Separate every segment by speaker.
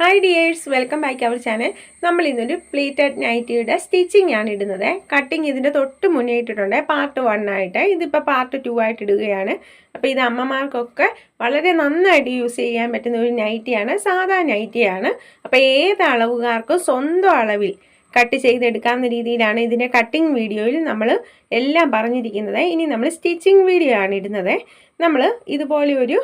Speaker 1: Hi dears, welcome back our channel. നമ്മൾ ഇന്നൊരു pleated നൈറ്റിയുടെ stitching ആണ് ഇടുന്നത്. കട്ടിങ് ഇതിൻ്റെ തൊട്ട് മുന്നേ ഇട്ടിട്ടുണ്ട്, പാർട്ട് 1 ആയിട്ട്. ഇതിപ്പോൾ പാർട്ട് 2 ആയിട്ട് ഇടുകയാണ്. അപ്പോൾ ഇത് അമ്മമാർക്കൊക്കെ വളരെ നന്നായിട്ട് യൂസ് ചെയ്യാൻ പറ്റുന്ന ഒരു നൈറ്റിയാണ്, സാധാ നൈറ്റിയാണ്. അപ്പോൾ ഏത് അളവുകാർക്കും സ്വന്തം അളവിൽ കട്ട് ചെയ്തെടുക്കാവുന്ന രീതിയിലാണ് ഇതിൻ്റെ കട്ടിങ് വീഡിയോയിൽ നമ്മൾ എല്ലാം പറഞ്ഞിരിക്കുന്നത്. ഇനി നമ്മൾ സ്റ്റിച്ചിങ് വീഡിയോ ആണ് ഇടുന്നത്. നമ്മൾ ഇതുപോലെ ഒരു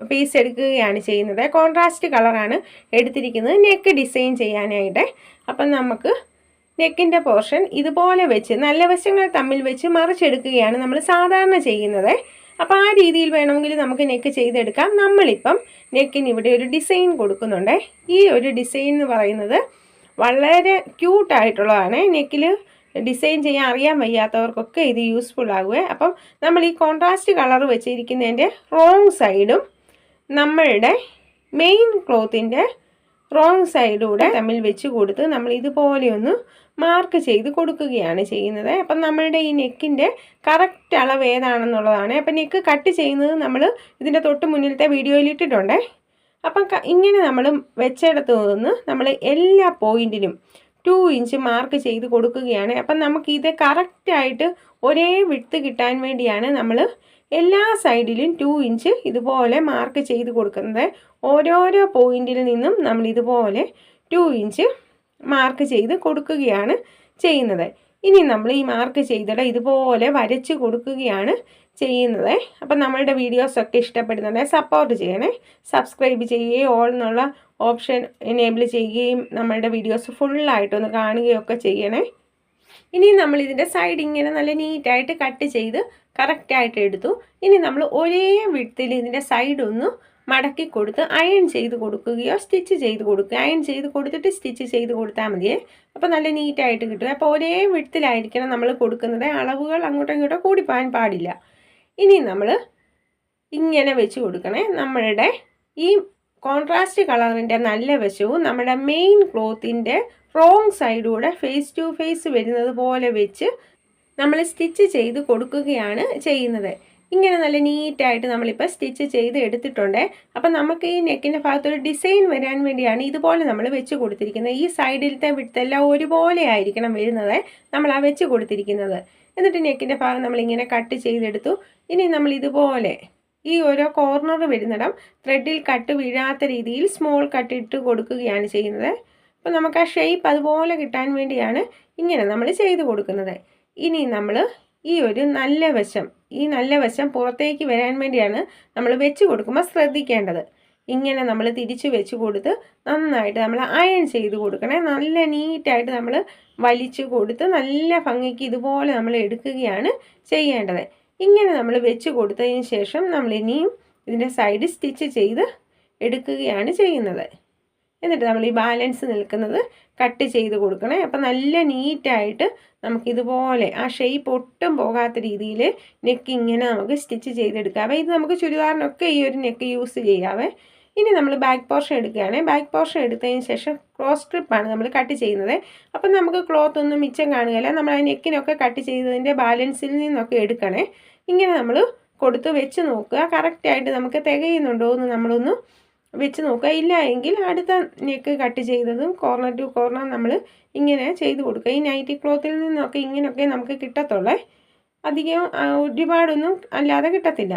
Speaker 1: പീസ് എടുക്കുകയാണ് ചെയ്യുന്നത്. കോൺട്രാസ്റ്റ് കളറാണ് എടുത്തിരിക്കുന്നത് നെക്ക് ഡിസൈൻ ചെയ്യാനായിട്ട്. അപ്പം നമുക്ക് നെക്കിൻ്റെ പോർഷൻ ഇതുപോലെ വെച്ച് നല്ല വശങ്ങൾ തമ്മിൽ വെച്ച് മറിച്ചെടുക്കുകയാണ് നമ്മൾ സാധാരണ ചെയ്യുന്നത്. അപ്പോൾ ആ രീതിയിൽ വേണമെങ്കിൽ നമുക്ക് നെക്ക് ചെയ്തെടുക്കാം. നമ്മളിപ്പം നെക്കിന് ഇവിടെ ഒരു ഡിസൈൻ കൊടുക്കുന്നുണ്ട്. ഈ ഒരു ഡിസൈൻ എന്ന് പറയുന്നത് വളരെ ക്യൂട്ടായിട്ടുള്ളതാണ്. നെക്കിൽ ഡിസൈൻ ചെയ്യാൻ അറിയാൻ വയ്യാത്തവർക്കൊക്കെ ഇത് യൂസ്ഫുൾ ആകുക. അപ്പം നമ്മൾ ഈ കോൺട്രാസ്റ്റ് കളർ വെച്ചിരിക്കുന്നതിൻ്റെ റോങ് സൈഡും നമ്മളുടെ മെയിൻ ക്ലോത്തിൻ്റെ റോങ് സൈഡൂടെ തമ്മിൽ വെച്ച് കൊടുത്ത് നമ്മൾ ഇതുപോലെ ഒന്ന് മാർക്ക് ചെയ്ത് കൊടുക്കുകയാണ് ചെയ്യുന്നത്. അപ്പം നമ്മളുടെ ഈ നെക്കിൻ്റെ കറക്റ്റ് അളവ് ഏതാണെന്നുള്ളതാണ്. അപ്പം നെക്ക് കട്ട് ചെയ്യുന്നത് നമ്മൾ ഇതിൻ്റെ തൊട്ട് മുന്നിലത്തെ വീഡിയോയിൽ ഇട്ടിട്ടുണ്ട്. അപ്പം ഇങ്ങനെ നമ്മൾ വെച്ചെടുത്ത് നിന്ന് നമ്മൾ എല്ലാ പോയിൻറ്റിലും 2 ഇഞ്ച് മാർക്ക് ചെയ്ത് കൊടുക്കുകയാണ്. അപ്പം നമുക്കിത് കറക്റ്റായിട്ട് ഒരേ വിഡ്ത്ത് കിട്ടാൻ വേണ്ടിയാണ് നമ്മൾ എല്ലാ സൈഡിലും 2 ഇഞ്ച് ഇതുപോലെ മാർക്ക് ചെയ്ത് കൊടുക്കുന്നത്. ഓരോരോ പോയിന്റിൽ നിന്നും നമ്മൾ ഇതുപോലെ 2 ഇഞ്ച് മാർക്ക് ചെയ്ത് കൊടുക്കുകയാണ് ചെയ്യുന്നത്. ഇനി നമ്മൾ ഈ മാർക്ക് ചെയ്തിട്ട് ഇതുപോലെ വരച്ച് കൊടുക്കുകയാണ് ചെയ്യുന്നത്. അപ്പം നമ്മളുടെ വീഡിയോസൊക്കെ ഇഷ്ടപ്പെടുന്നുണ്ടെങ്കിൽ സപ്പോർട്ട് ചെയ്യണേ. സബ്സ്ക്രൈബ് ചെയ്യുകയും ഓൾ എന്നുള്ള ഓപ്ഷൻ എനേബിൾ ചെയ്യുകയും നമ്മളുടെ വീഡിയോസ് ഫുള്ളായിട്ടൊന്ന് കാണുകയൊക്കെ ചെയ്യണേ. ഇനി നമ്മൾ ഇതിൻ്റെ സൈഡ് ഇങ്ങനെ നല്ല നീറ്റായിട്ട് കട്ട് ചെയ്ത് കറക്റ്റായിട്ട് എടുത്തു. ഇനി നമ്മൾ ഒരേ വിഡ്ത്തിൽ ഇതിൻ്റെ സൈഡ് ഒന്ന് മടക്കി കൊടുത്ത് അയൺ ചെയ്ത് കൊടുക്കുകയോ സ്റ്റിച്ച് ചെയ്ത് കൊടുക്കുക. അയൺ ചെയ്ത് കൊടുത്തിട്ട് സ്റ്റിച്ച് ചെയ്ത് കൊടുത്താൽ മതിയേ. അപ്പോൾ നല്ല നീറ്റായിട്ട് കിട്ടും. അപ്പോൾ ഒരേ വിഡ്ത്തിലായിരിക്കണം നമ്മൾ കൊടുക്കുന്നത്. അളവുകൾ അങ്ങോട്ടും ഇങ്ങോട്ടും കൂടിപ്പോകാൻ പാടില്ല. ഇനി നമ്മൾ ഇങ്ങനെ വെച്ച് കൊടുക്കണേ. നമ്മളുടെ ഈ കോൺട്രാസ്റ്റ് കളറിൻ്റെ നല്ല വശവും നമ്മുടെ മെയിൻ ക്ലോത്തിൻ്റെ റോങ് സൈഡൂടെ ഫേസ് ടു ഫേസ് വരുന്നത് പോലെ വെച്ച് നമ്മൾ സ്റ്റിച്ച് ചെയ്ത് കൊടുക്കുകയാണ് ചെയ്യുന്നത്. ഇങ്ങനെ നല്ല നീറ്റായിട്ട് നമ്മളിപ്പോൾ സ്റ്റിച്ച് ചെയ്ത് എടുത്തിട്ടുണ്ട്. അപ്പം നമുക്ക് ഈ നെക്കിൻ്റെ ഭാഗത്തൊരു ഡിസൈൻ വരാൻ വേണ്ടിയാണ് ഇതുപോലെ നമ്മൾ വെച്ച് കൊടുത്തിരിക്കുന്നത്. ഈ സൈഡിലത്തെ വിഡ്ത്തെല്ലാം ഒരുപോലെ ആയിരിക്കണം വരുന്നത് നമ്മൾ ആ വെച്ച് കൊടുത്തിരിക്കുന്നത്. എന്നിട്ട് നെക്കിൻ്റെ ഭാഗം നമ്മളിങ്ങനെ കട്ട് ചെയ്തെടുത്തു. ഇനി നമ്മൾ ഇതുപോലെ ഈ ഓരോ കോർണർ വരുന്നിടം ത്രെഡിൽ കട്ട് വീഴാത്ത രീതിയിൽ സ്മോൾ കട്ട് ഇട്ട് കൊടുക്കുകയാണ് ചെയ്യുന്നത്. അപ്പോൾ നമുക്ക് ആ ഷേപ്പ് അതുപോലെ കിട്ടാൻ വേണ്ടിയാണ് ഇങ്ങനെ നമ്മൾ ചെയ്ത് കൊടുക്കുന്നത്. ഇനി നമ്മൾ ഈ ഒരു നല്ല വശം പുറത്തേക്ക് വരാൻ വേണ്ടിയാണ് നമ്മൾ വെച്ച് കൊടുക്കുമ്പോൾ ശ്രദ്ധിക്കേണ്ടത്. ഇങ്ങനെ നമ്മൾ തിരിച്ച് വെച്ച് കൊടുത്ത് നന്നായിട്ട് നമ്മൾ അയൺ ചെയ്ത് കൊടുക്കണേ. നല്ല നീറ്റായിട്ട് നമ്മൾ വലിച്ചു കൊടുത്ത് നല്ല ഭംഗിക്ക് ഇതുപോലെ നമ്മൾ എടുക്കുകയാണ് ചെയ്യേണ്ടത്. ഇങ്ങനെ നമ്മൾ വെച്ച് കൊടുത്തതിന് ശേഷം നമ്മൾ ഇനിയും ഇതിൻ്റെ സൈഡ് സ്റ്റിച്ച് ചെയ്ത് എടുക്കുകയാണ് ചെയ്യുന്നത്. എന്നിട്ട് നമ്മൾ ഈ ബാലൻസ് നിൽക്കുന്നത് കട്ട് ചെയ്ത് കൊടുക്കണേ. അപ്പം നല്ല നീറ്റായിട്ട് നമുക്കിതുപോലെ ആ ഷേപ്പ് ഒട്ടും പോകാത്ത രീതിയിൽ നെക്ക് ഇങ്ങനെ നമുക്ക് സ്റ്റിച്ച് ചെയ്തെടുക്കാവേ. ഇത് നമുക്ക് ചുരിദാറിനൊക്കെ ഈ ഒരു നെക്ക് യൂസ് ചെയ്യാവേ. ഇനി നമ്മൾ ബാക്ക് പോർഷൻ എടുക്കുകയാണ്. ബാക്ക് പോർഷൻ എടുത്തതിന് ശേഷം ക്രോസ് സ്ട്രിപ്പാണ് നമ്മൾ കട്ട് ചെയ്യുന്നത്. അപ്പം നമുക്ക് ക്ലോത്ത് ഒന്നും മിച്ചം കാണുകയില്ല. നമ്മൾ ആ നെക്കിനൊക്കെ കട്ട് ചെയ്തതിൻ്റെ ബാലൻസിൽ നിന്നൊക്കെ എടുക്കണേ. ഇങ്ങനെ നമ്മൾ കൊടുത്ത് വെച്ച് നോക്കുക. കറക്റ്റായിട്ട് നമുക്ക് തികയുന്നുണ്ടോ എന്ന് നമ്മളൊന്ന് വെച്ച് നോക്കുക. ഇല്ല എങ്കിൽ അടുത്ത നെക്ക് കട്ട് ചെയ്തതും കോർണർ ടു കോർണർ നമ്മൾ ഇങ്ങനെ ചെയ്ത് കൊടുക്കുക. ഈ നൈറ്റി ക്ലോത്തിൽ നിന്നൊക്കെ ഇങ്ങനെയൊക്കെ നമുക്ക് കിട്ടത്തുള്ളേ. അധികം ഒരുപാടൊന്നും അല്ലാതെ കിട്ടത്തില്ല.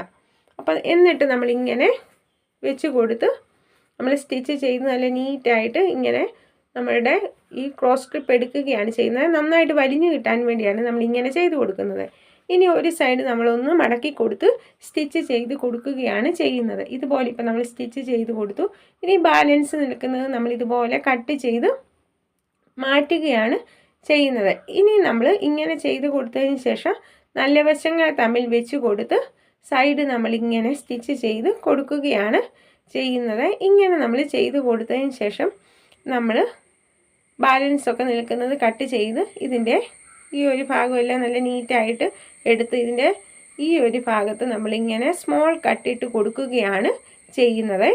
Speaker 1: അപ്പം എന്നിട്ട് നമ്മളിങ്ങനെ വെച്ച് കൊടുത്ത് നമ്മൾ സ്റ്റിച്ച് ചെയ്ത് നല്ല നീറ്റായിട്ട് ഇങ്ങനെ നമ്മളുടെ ഈ ക്രോസ് സ്ട്രിപ്പ് എടുക്കുകയാണ് ചെയ്യുന്നത്. നന്നായിട്ട് വലിഞ്ഞു കിട്ടാൻ വേണ്ടിയാണ് നമ്മളിങ്ങനെ ചെയ്ത് കൊടുക്കുന്നത്. ഇനി ഒരു സൈഡ് നമ്മളൊന്ന് മടക്കി കൊടുത്ത് സ്റ്റിച്ച് ചെയ്ത് കൊടുക്കുകയാണ് ചെയ്യുന്നത്. ഇതുപോലെ ഇപ്പം നമ്മൾ സ്റ്റിച്ച് ചെയ്ത് കൊടുത്തു. ഇനി ബാലൻസ് നിൽക്കുന്നത് നമ്മൾ ഇതുപോലെ കട്ട് ചെയ്ത് മാറ്റുകയാണ് ചെയ്യുന്നത്. ഇനി നമ്മൾ ഇങ്ങനെ ചെയ്ത് കൊടുത്തതിന് ശേഷം നല്ല വശങ്ങൾ തമ്മിൽ വെച്ച് കൊടുത്ത് സൈഡ് നമ്മളിങ്ങനെ സ്റ്റിച്ച് ചെയ്ത് കൊടുക്കുകയാണ് ചെയ്യുന്നത്. ഇങ്ങനെ നമ്മൾ ചെയ്ത് കൊടുത്തതിന് ശേഷം നമ്മൾ ബാലൻസൊക്കെ നിൽക്കുന്നത് കട്ട് ചെയ്ത് ഇതിൻ്റെ ഈ ഒരു ഭാഗമെല്ലാം നല്ല നീറ്റായിട്ട് എടുത്ത് ഇതിൻ്റെ ഈ ഒരു ഭാഗത്ത് നമ്മളിങ്ങനെ സ്മോൾ കട്ടിട്ട് കൊടുക്കുകയാണ് ചെയ്യുന്നത്.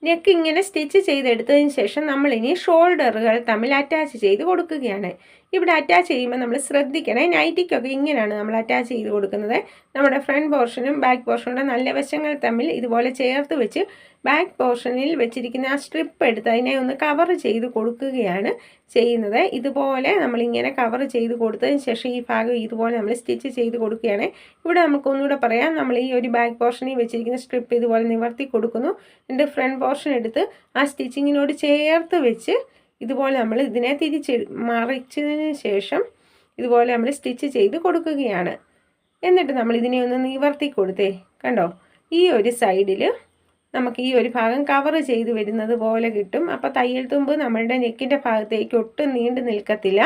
Speaker 1: നെക്ക് ഇങ്ങനെ സ്റ്റിച്ച് ചെയ്തെടുത്തതിന് ശേഷം നമ്മളിനി ഷോൾഡറുകൾ തമ്മിൽ അറ്റാച്ച് ചെയ്ത് കൊടുക്കുകയാണ്. ഇവിടെ അറ്റാച്ച് ചെയ്യുമ്പോൾ നമ്മൾ ശ്രദ്ധിക്കണേ. നൈറ്റിക്കൊക്കെ ഇങ്ങനെയാണ് നമ്മൾ അറ്റാച്ച് ചെയ്ത് കൊടുക്കുന്നത്. നമ്മുടെ ഫ്രണ്ട് പോർഷനും ബാക്ക് പോർഷനുള്ള നല്ല വശങ്ങൾ തമ്മിൽ ഇതുപോലെ ചേർത്ത് വെച്ച് ബാക്ക് പോർഷനിൽ വെച്ചിരിക്കുന്ന ആ സ്ട്രിപ്പ് എടുത്ത് അതിനെ ഒന്ന് കവർ ചെയ്ത് കൊടുക്കുകയാണ് ചെയ്യുന്നത്. ഇതുപോലെ നമ്മളിങ്ങനെ കവർ ചെയ്ത് കൊടുത്തതിന് ശേഷം ഈ ഭാഗം ഇതുപോലെ നമ്മൾ സ്റ്റിച്ച് ചെയ്ത് കൊടുക്കുകയാണ്. ഇവിടെ നമുക്കൊന്നുകൂടെ പറയാം. നമ്മൾ ഈ ഒരു ബാക്ക് പോർഷനിൽ വെച്ചിരിക്കുന്ന സ്ട്രിപ്പ് ഇതുപോലെ നിവർത്തി കൊടുക്കുന്നു. എന്നിട്ട് ഫ്രണ്ട് പോർഷൻ എടുത്ത് ആ സ്റ്റിച്ചിങ്ങിനോട് ചേർത്ത് വെച്ച് ഇതുപോലെ നമ്മൾ ഇതിനെ മറിച്ചതിന് ശേഷം ഇതുപോലെ നമ്മൾ സ്റ്റിച്ച് ചെയ്ത് കൊടുക്കുകയാണ്. എന്നിട്ട് നമ്മൾ ഇതിനെ ഒന്ന് നിവർത്തി കൊടുത്തേ. കണ്ടോ, ഈ ഒരു സൈഡിൽ നമുക്ക് ഈ ഒരു ഭാഗം കവർ ചെയ്ത് വരുന്നത് പോലെ കിട്ടും. അപ്പോൾ തയ്യൽ തുമ്പ് നമ്മളുടെ നെക്കിൻ്റെ ഭാഗത്തേക്ക് ഒട്ടും നീണ്ടു നിൽക്കത്തില്ല.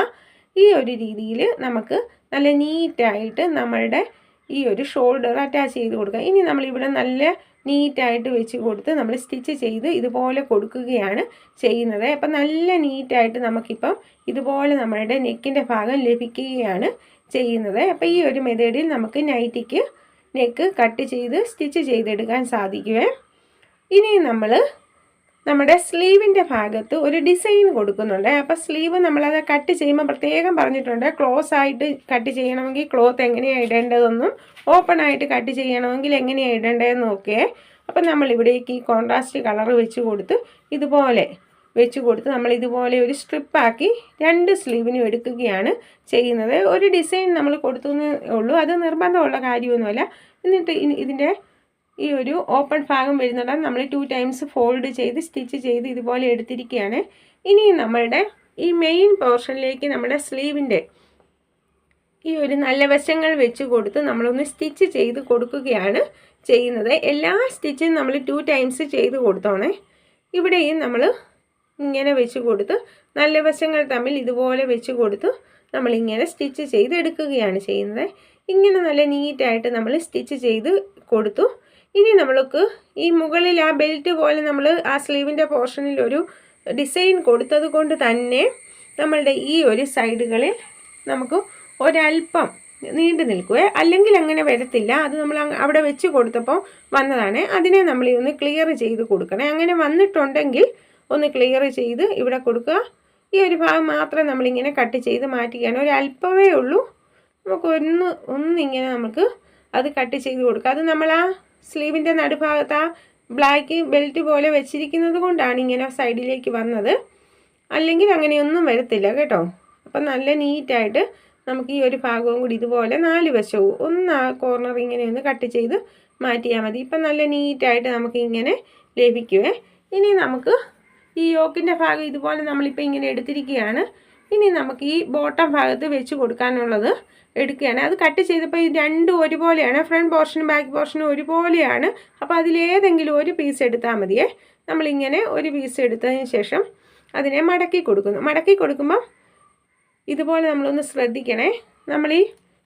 Speaker 1: ഈ ഒരു രീതിയിൽ നമുക്ക് നല്ല നീറ്റായിട്ട് നമ്മളുടെ ഈ ഒരു ഷോൾഡർ അറ്റാച്ച് ചെയ്ത് കൊടുക്കാം. ഇനി നമ്മളിവിടെ നല്ല നീറ്റായിട്ട് വെച്ച് കൊടുത്ത് നമ്മൾ സ്റ്റിച്ച് ചെയ്ത് ഇതുപോലെ കൊടുക്കുകയാണ് ചെയ്യുന്നത്. അപ്പം നല്ല നീറ്റായിട്ട് നമുക്കിപ്പം ഇതുപോലെ നമ്മളുടെ നെക്കിൻ്റെ ഭാഗം ലഭിക്കുകയാണ് ചെയ്യുന്നത്. അപ്പോൾ ഈ ഒരു മെത്തേഡിൽ നമുക്ക് നൈറ്റിക്ക് നെക്ക് കട്ട് ചെയ്ത് സ്റ്റിച്ച് ചെയ്തെടുക്കാൻ സാധിക്കുമേ. ഇനി നമ്മൾ നമ്മുടെ സ്ലീവിൻ്റെ ഭാഗത്ത് ഒരു ഡിസൈൻ കൊടുക്കുന്നുണ്ട്. അപ്പോൾ സ്ലീവ് നമ്മളത് കട്ട് ചെയ്യുമ്പോൾ പ്രത്യേകം പറഞ്ഞിട്ടുണ്ട്, ക്ലോസ് ആയിട്ട് കട്ട് ചെയ്യണമെങ്കിൽ ക്ലോത്ത് എങ്ങനെയാണ് ഇടേണ്ടതെന്നും ഓപ്പൺ ആയിട്ട് കട്ട് ചെയ്യണമെങ്കിൽ എങ്ങനെയാണ് ഇടേണ്ടതെന്നും ഒക്കെ. അപ്പം നമ്മളിവിടേക്ക് ഈ കോൺട്രാസ്റ്റ് കളർ വെച്ച് കൊടുത്ത് ഇതുപോലെ വെച്ച് കൊടുത്ത് നമ്മൾ ഇതുപോലെ ഒരു സ്ട്രിപ്പാക്കി രണ്ട് സ്ലീവിനും എടുക്കുകയാണ് ചെയ്യുന്നത്. ഒരു ഡിസൈൻ നമ്മൾ കൊടുത്തേ ഉള്ളൂ, അത് നിർബന്ധമുള്ള കാര്യമൊന്നുമല്ല. എന്നിട്ട് ഇതിൻ്റെ ഈ ഒരു ഓപ്പൺ ഭാഗം വരുന്നിടം നമ്മൾ 2 ടൈംസ് ഫോൾഡ് ചെയ്ത് സ്റ്റിച്ച് ചെയ്ത് ഇതുപോലെ എടുത്തിരിക്കുകയാണ്. ഇനി നമ്മളുടെ ഈ മെയിൻ പോർഷനിലേക്ക് നമ്മുടെ സ്ലീവിൻ്റെ ഈ ഒരു നല്ല വശങ്ങൾ വെച്ച് കൊടുത്ത് നമ്മളൊന്ന് സ്റ്റിച്ച് ചെയ്ത് കൊടുക്കുകയാണ് ചെയ്യുന്നത്. എല്ലാ സ്റ്റിച്ചും നമ്മൾ 2 ടൈംസ് ചെയ്ത് കൊടുത്തോണേ. ഇവിടെയും നമ്മൾ ഇങ്ങനെ വെച്ച് കൊടുത്ത് നല്ല വശങ്ങൾ തമ്മിൽ ഇതുപോലെ വെച്ച് കൊടുത്ത് നമ്മളിങ്ങനെ സ്റ്റിച്ച് ചെയ്ത് എടുക്കുകയാണ് ചെയ്യുന്നത്. ഇങ്ങനെ നല്ല നീറ്റായിട്ട് നമ്മൾ സ്റ്റിച്ച് ചെയ്ത് കൊടുത്തു. ഇനി നമ്മൾക്ക് ഈ മുകളിൽ ആ ബെൽറ്റ് പോലെ നമ്മൾ ആ സ്ലീവിൻ്റെ പോർഷനിൽ ഒരു ഡിസൈൻ കൊടുത്തത് കൊണ്ട് തന്നെ നമ്മളുടെ ഈ ഒരു സൈഡുകളിൽ നമുക്ക് ഒരല്പം നീണ്ടു നിൽക്കുവേ, അല്ലെങ്കിൽ അങ്ങനെ വരത്തില്ല. അത് നമ്മൾ അവിടെ വെച്ച് കൊടുത്തപ്പോൾ വന്നതാണ്. അതിനെ നമ്മൾ ഒന്ന് ക്ലിയർ ചെയ്ത് കൊടുക്കണേ. അങ്ങനെ വന്നിട്ടുണ്ടെങ്കിൽ ഒന്ന് ക്ലിയർ ചെയ്ത് ഇവിടെ കൊടുക്കുക. ഈ ഒരു ഭാഗം മാത്രം നമ്മളിങ്ങനെ കട്ട് ചെയ്ത് മാറ്റുകയാണ്. ഒരല്പമേ ഉള്ളൂ, നമുക്ക് ഒന്നിങ്ങനെ നമുക്ക് അത് കട്ട് ചെയ്ത് കൊടുക്കുക. അത് നമ്മൾ ആ സ്ലീവിൻ്റെ നടുഭാഗത്ത് ആ ബ്ലാക്ക് ബെൽറ്റ് പോലെ വെച്ചിരിക്കുന്നത് കൊണ്ടാണ് ഇങ്ങനെ സൈഡിലേക്ക് വന്നത്, അല്ലെങ്കിൽ അങ്ങനെയൊന്നും വരത്തില്ല കേട്ടോ. അപ്പം നല്ല നീറ്റായിട്ട് നമുക്ക് ഈ ഒരു ഭാഗവും കൂടി ഇതുപോലെ 4 വശവും ഒന്ന് ആ കോർണർ ഇങ്ങനെ ഒന്ന് കട്ട് ചെയ്ത് മാറ്റിയാൽ മതി. ഇപ്പം നല്ല നീറ്റായിട്ട് നമുക്ക് ഇങ്ങനെ ലഭിക്കുവേ. ഇനി നമുക്ക് ഈ യോക്കിൻ്റെ ഭാഗം ഇതുപോലെ നമ്മളിപ്പോൾ ഇങ്ങനെ എടുത്തിരിക്കുകയാണ്. ഇനി നമുക്ക് ഈ ബോട്ടം ഭാഗത്ത് വെച്ച് കൊടുക്കാനുള്ളത് എടുക്കുകയാണ്. അത് കട്ട് ചെയ്തപ്പോൾ ഈ രണ്ടും ഒരുപോലെയാണ്, ഫ്രണ്ട് പോർഷനും ബാക്ക് പോർഷനും ഒരുപോലെയാണ്. അപ്പോൾ അതിലേതെങ്കിലും ഒരു പീസ് എടുത്താൽ മതിയേ. നമ്മളിങ്ങനെ ഒരു പീസ് എടുത്തതിന് ശേഷം അതിനെ മടക്കി കൊടുക്കുന്നു. മടക്കി കൊടുക്കുമ്പോൾ ഇതുപോലെ നമ്മളൊന്ന് ശ്രദ്ധിക്കണേ. നമ്മൾ ഈ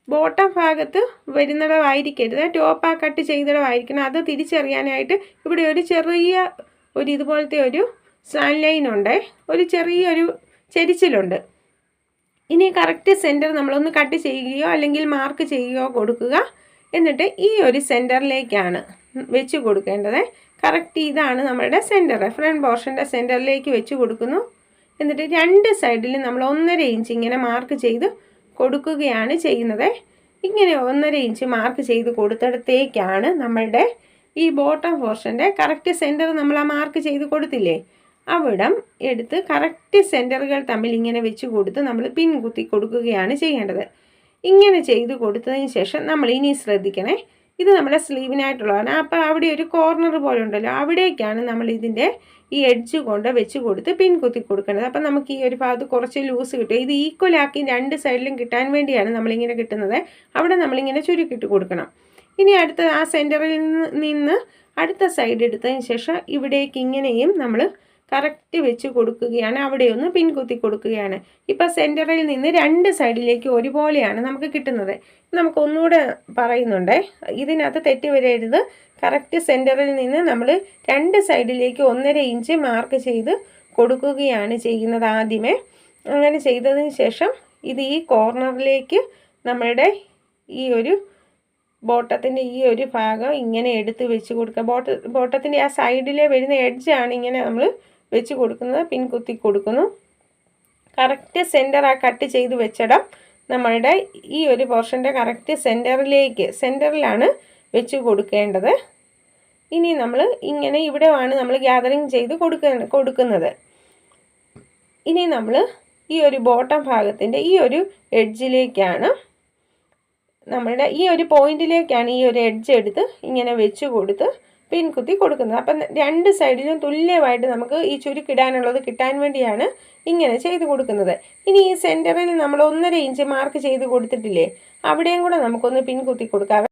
Speaker 1: ബോട്ടം ഭാഗത്ത് വരുന്നിടമായിരിക്കരുത്, ടോപ്പ് ആ കട്ട് ചെയ്തിടമായിരിക്കണം. അത് തിരിച്ചറിയാനായിട്ട് ഇവിടെ ഒരു ചെറിയ ഒരു ഇതുപോലത്തെ ഒരു സ്ലാൻ ലൈൻ ഉണ്ട്, ഒരു ചെറിയൊരു ചെരിച്ചിലുണ്ട്. ഇനി കറക്റ്റ് സെൻറ്റർ നമ്മളൊന്ന് കട്ട് ചെയ്യുകയോ അല്ലെങ്കിൽ മാർക്ക് ചെയ്യുകയോ കൊടുക്കുക. എന്നിട്ട് ഈ ഒരു സെൻറ്ററിലേക്കാണ് വെച്ച് കൊടുക്കേണ്ടത്. കറക്റ്റ് ഇതാണ് നമ്മളുടെ സെൻറ്റർ, ഫ്രണ്ട് പോർഷൻ്റെ സെൻറ്ററിലേക്ക് വെച്ച് കൊടുക്കുന്നു. എന്നിട്ട് രണ്ട് സൈഡിലും നമ്മൾ 1.5 ഇഞ്ച് ഇങ്ങനെ മാർക്ക് ചെയ്ത് കൊടുക്കുകയാണ് ചെയ്യുന്നത്. ഇങ്ങനെ 1.5 ഇഞ്ച് മാർക്ക് ചെയ്ത് കൊടുത്തിടത്തേക്കാണ് നമ്മളുടെ ഈ ബോട്ടം പോർഷൻ്റെ കറക്റ്റ് സെൻറ്റർ നമ്മൾ ആ മാർക്ക് ചെയ്ത് കൊടുത്തില്ലേ, അവിടം എടുത്ത് കറക്റ്റ് സെൻറ്ററുകൾ തമ്മിൽ ഇങ്ങനെ വെച്ച് കൊടുത്ത് നമ്മൾ പിൻ കുത്തി കൊടുക്കുകയാണ് ചെയ്യേണ്ടത്. ഇങ്ങനെ ചെയ്ത് കൊടുത്തതിന് ശേഷം നമ്മൾ ഇനി ശ്രദ്ധിക്കണേ, ഇത് നമ്മുടെ സ്ലീവിനായിട്ടുള്ളതാണ്. അപ്പോൾ അവിടെ ഒരു കോർണർ പോലെ ഉണ്ടല്ലോ, അവിടേക്കാണ് നമ്മൾ ഇതിൻ്റെ ഈ എഡ്ജ് കൊണ്ട് വെച്ച് കൊടുത്ത് പിൻ കുത്തി കൊടുക്കേണ്ടത്. അപ്പം നമുക്ക് ഈ ഒരു ഭാഗത്ത് കുറച്ച് ലൂസ് കിട്ടും. ഇത് ഈക്വലാക്കി രണ്ട് സൈഡിലും കിട്ടാൻ വേണ്ടിയാണ് നമ്മളിങ്ങനെ കിട്ടുന്നത്. അവിടെ നമ്മളിങ്ങനെ ചുരുക്കിട്ട് കൊടുക്കണം. ഇനി അടുത്ത ആ സെൻറ്ററിൽ നിന്ന് അടുത്ത സൈഡ് എടുത്തതിന് ശേഷം ഇവിടേക്ക് ഇങ്ങനെയും നമ്മൾ കറക്റ്റ് വെച്ച് കൊടുക്കുകയാണ്. അവിടെ ഒന്ന് പിൻ കുത്തി കൊടുക്കുകയാണ്. ഇപ്പോൾ സെൻറ്ററിൽ നിന്ന് രണ്ട് സൈഡിലേക്ക് ഒരുപോലെയാണ് നമുക്ക് കിട്ടുന്നത്. നമുക്ക് ഒന്നുകൂടെ പറയുന്നുണ്ട്, ഇതിനകത്ത് തെറ്റ് വരരുത്. കറക്റ്റ് സെൻറ്ററിൽ നിന്ന് നമ്മൾ രണ്ട് സൈഡിലേക്ക് 1.5 ഇഞ്ച് മാർക്ക് ചെയ്ത് കൊടുക്കുകയാണ് ചെയ്യുന്നത് ആദ്യമേ. അങ്ങനെ ചെയ്തതിന് ശേഷം ഇത് ഈ കോർണറിലേക്ക് നമ്മളുടെ ഈ ഒരു ബോട്ടത്തിൻ്റെ ഈ ഒരു ഭാഗം ഇങ്ങനെ എടുത്ത് വെച്ച് കൊടുക്കുക. ബോട്ടത്തിൻ്റെ ആ സൈഡിലെ വരുന്ന എഡ്ജാണ് ഇങ്ങനെ നമ്മൾ വെച്ച് കൊടുക്കുന്നത്. പിൻ കുത്തി കൊടുക്കുന്നു. കറക്റ്റ് സെൻറ്റർ ആ കട്ട് ചെയ്ത് വെച്ചിടം നമ്മളുടെ ഈ ഒരു പോർഷൻ്റെ കറക്റ്റ് സെൻറ്ററിലാണ് വെച്ച് കൊടുക്കേണ്ടത്. ഇനി നമ്മൾ ഇങ്ങനെ ഇവിടെയാണ് നമ്മൾ ഗ്യാതറിങ് ചെയ്ത് കൊടുക്കുന്നത്. ഇനി നമ്മൾ ഈ ഒരു ബോട്ടം ഭാഗത്തിൻ്റെ ഈ ഒരു എഡ്ജിലേക്കാണ് നമ്മളുടെ ഈ ഒരു പോയിന്റിലേക്കാണ് ഈ ഒരു എഡ്ജ് എടുത്ത് ഇങ്ങനെ വെച്ച് കൊടുത്ത് പിൻ കുത്തി കൊടുക്കുന്നത്. അപ്പം രണ്ട് സൈഡിലും തുല്യമായിട്ട് നമുക്ക് ഈ ചുരുക്കിടാനുള്ളത് കിട്ടാൻ വേണ്ടിയാണ് ഇങ്ങനെ ചെയ്ത് കൊടുക്കുന്നത്. ഇനി ഈ സെൻറ്ററിൽ നമ്മൾ 1.5 ഇഞ്ച് മാർക്ക് ചെയ്ത് കൊടുത്തിട്ടില്ലേ, അവിടെയും കൂടെ നമുക്കൊന്ന് പിൻ കുത്തി കൊടുക്കാം.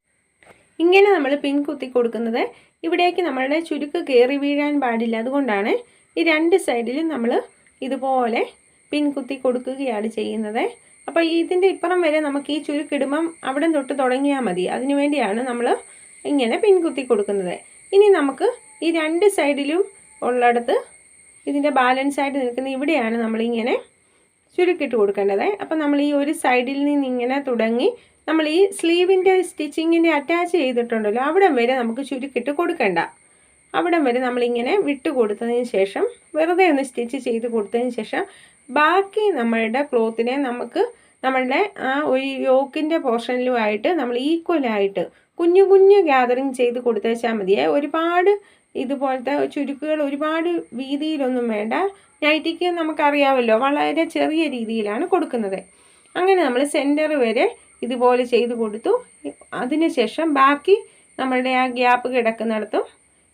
Speaker 1: ഇങ്ങനെ നമ്മൾ പിൻ കുത്തി കൊടുക്കുന്നത് ഇവിടേക്ക് നമ്മളുടെ ചുരുക്ക് കയറി വീഴാൻ പാടില്ല. അതുകൊണ്ടാണ് ഈ രണ്ട് സൈഡിലും നമ്മൾ ഇതുപോലെ പിൻ കുത്തി കൊടുക്കുകയാണ് ചെയ്യുന്നത്. അപ്പോൾ ഇതിൻ്റെ ഇപ്പുറം വരെ നമുക്ക് ഈ ചുരുക്കിടുമ്പം അവിടെ തൊട്ട് തുടങ്ങിയാൽ മതി. അതിനു വേണ്ടിയാണ് നമ്മൾ ഇങ്ങനെ പിൻ കുത്തി കൊടുക്കുന്നത്. ഇനി നമുക്ക് ഈ രണ്ട് സൈഡിലും ഉള്ളിടത്ത് ഇതിൻ്റെ ബാലൻസ് ആയിട്ട് നിൽക്കുന്ന ഇവിടെയാണ് നമ്മളിങ്ങനെ ചുരുക്കിട്ട് കൊടുക്കേണ്ടത്. അപ്പോൾ നമ്മൾ ഈ ഒരു സൈഡിൽ നിന്ന് ഇങ്ങനെ തുടങ്ങി നമ്മൾ ഈ സ്ലീവിൻ്റെ സ്റ്റിച്ചിങ്ങിൻ്റെ അറ്റാച്ച് ചെയ്തിട്ടുണ്ടല്ലോ, അവിടം വരെ നമുക്ക് ചുരുക്കിട്ട് കൊടുക്കണ്ട. അവിടം വരെ നമ്മളിങ്ങനെ വിട്ട് കൊടുത്തതിന് ശേഷം വെറുതെ ഒന്ന് സ്റ്റിച്ച് ചെയ്ത് കൊടുത്തതിന് ശേഷം ബാക്കി നമ്മളുടെ ക്ലോത്തിനെ നമുക്ക് നമ്മളുടെ ആ ഒരു യോക്കിൻ്റെ പോർഷനിലുമായിട്ട് നമ്മൾ ഈക്വലായിട്ട് കുഞ്ഞു കുഞ്ഞു ഗ്യാതറിങ് ചെയ്ത് കൊടുത്തേച്ചാൽ മതിയേ. ഒരുപാട് ഇതുപോലത്തെ ചുരുക്കുകൾ ഒരുപാട് വീതിയിലൊന്നും വേണ്ട. നൈറ്റിക്ക് നമുക്കറിയാമല്ലോ വളരെ ചെറിയ രീതിയിലാണ് കൊടുക്കുന്നത്. അങ്ങനെ നമ്മൾ സെൻറ്റർ വരെ ഇതുപോലെ ചെയ്ത് കൊടുത്തു. അതിനുശേഷം ബാക്കി നമ്മളുടെ ആ ഗ്യാപ്പ് കിടക്കുന്നിടത്തും